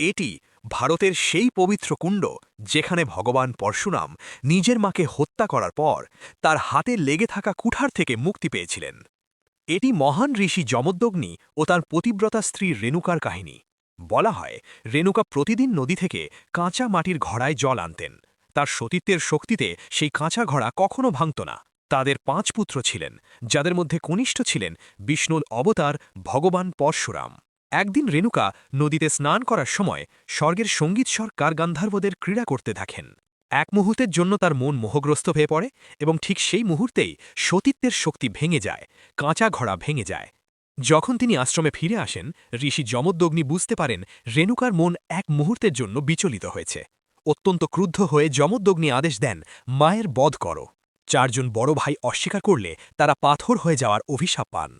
এটি ভারতের সেই পবিত্র কুণ্ড যেখানে ভগবান পরশুরাম নিজের মাকে হত্যা করার পর তার হাতে লেগে থাকা কুঠার থেকে মুক্তি পেয়েছিলেন। এটি মহান ঋষি যমদগ্নি ও তার পতিব্রতা স্ত্রী রেণুকার কাহিনী। বলা হয়, রেণুকা প্রতিদিন নদী থেকে কাঁচা মাটির ঘড়ায় জল আনতেন। তার সতীত্বের শক্তিতে সেই কাঁচা ঘড়া কখনো ভাঙত না। তাদের ৫ পুত্র ছিলেন, যাদের মধ্যে কনিষ্ঠ ছিলেন বিষ্ণুর অবতার ভগবান পরশুরাম। একদিন রেণুকা নদীতে স্নান করার সময় স্বর্গের সঙ্গীতস্বর গান্ধার্বদের ক্রীড়া করতে দেখেন। এক মুহূর্তের জন্য তার মন মোহগ্রস্ত হয়ে পড়ে এবং ঠিক সেই মুহূর্তেই সতীত্বের শক্তি ভেঙে যায়, কাঁচা ঘড়া ভেঙে যায়। যখন তিনি আশ্রমে ফিরে আসেন, ঋষি যমদগ্নি বুঝতে পারেন রেণুকার মন এক মুহূর্তের জন্য বিচলিত হয়েছে। অত্যন্ত ক্রুদ্ধ হয়ে যমদগ্নি আদেশ দেন, মায়ের বধ করো। ৪ জন বড় ভাই অস্বীকার করলে তারা পাথর হয়ে যাওয়ার অভিশাপ পান।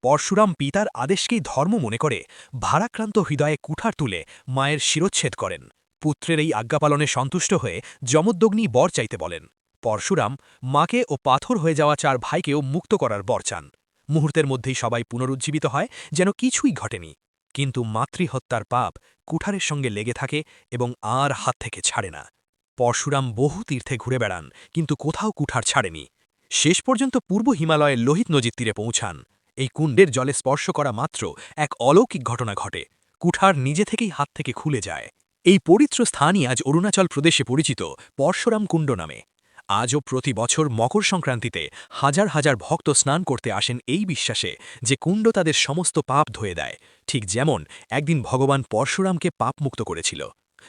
পরশুরাম পিতার আদেশকেই ধর্ম মনে করে ভারাক্রান্ত হৃদয়ে কুঠার তুলে মায়ের শিরচ্ছেদ করেন। পুত্রের এই আজ্ঞা পালনে সন্তুষ্ট হয়ে যমদগ্নি বর চাইতে বলেন। পরশুরাম মাকে ও পাথর হয়ে যাওয়া ৪ ভাইকেও মুক্ত করার বর চান। মুহূর্তের মধ্যেই সবাই পুনরুজ্জীবিত হয়, যেন কিছুই ঘটেনি। কিন্তু মাতৃহত্যার পাপ কুঠারের সঙ্গে লেগে থাকে এবং আর হাত থেকে ছাড়ে না। পরশুরাম বহু তীর্থে ঘুরে বেড়ান, কিন্তু কোথাও কুঠার ছাড়েনি। শেষ পর্যন্ত পূর্ব হিমালয়ের লোহিত নদীর তীরে পৌঁছান। এই কুণ্ডের জলে স্পর্শ করা মাত্র এক অলৌকিক ঘটনা ঘটে। কুঠার নিজে থেকেই হাত থেকে খুলে যায়। এই পবিত্র স্থানই আজ অরুণাচল প্রদেশে পরিচিত পরশুরাম কুণ্ড নামে। আজও প্রতি বছর মকর সংক্রান্তিতে হাজার হাজার ভক্ত স্নান করতে আসেন এই বিশ্বাসে যে কুণ্ড তাদের সমস্ত পাপ ধুয়ে দেয়, ঠিক যেমন একদিন ভগবান পরশুরামকে পাপমুক্ত করেছিল।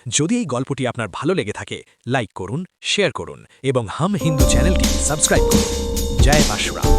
যদি এই গল্পটি আপনার ভালো লেগে থাকে, লাইক করুন, শেয়ার করুন এবং হাম হিন্দু চ্যানেলটি সাবস্ক্রাইব করুন। জয় পরশুরাম।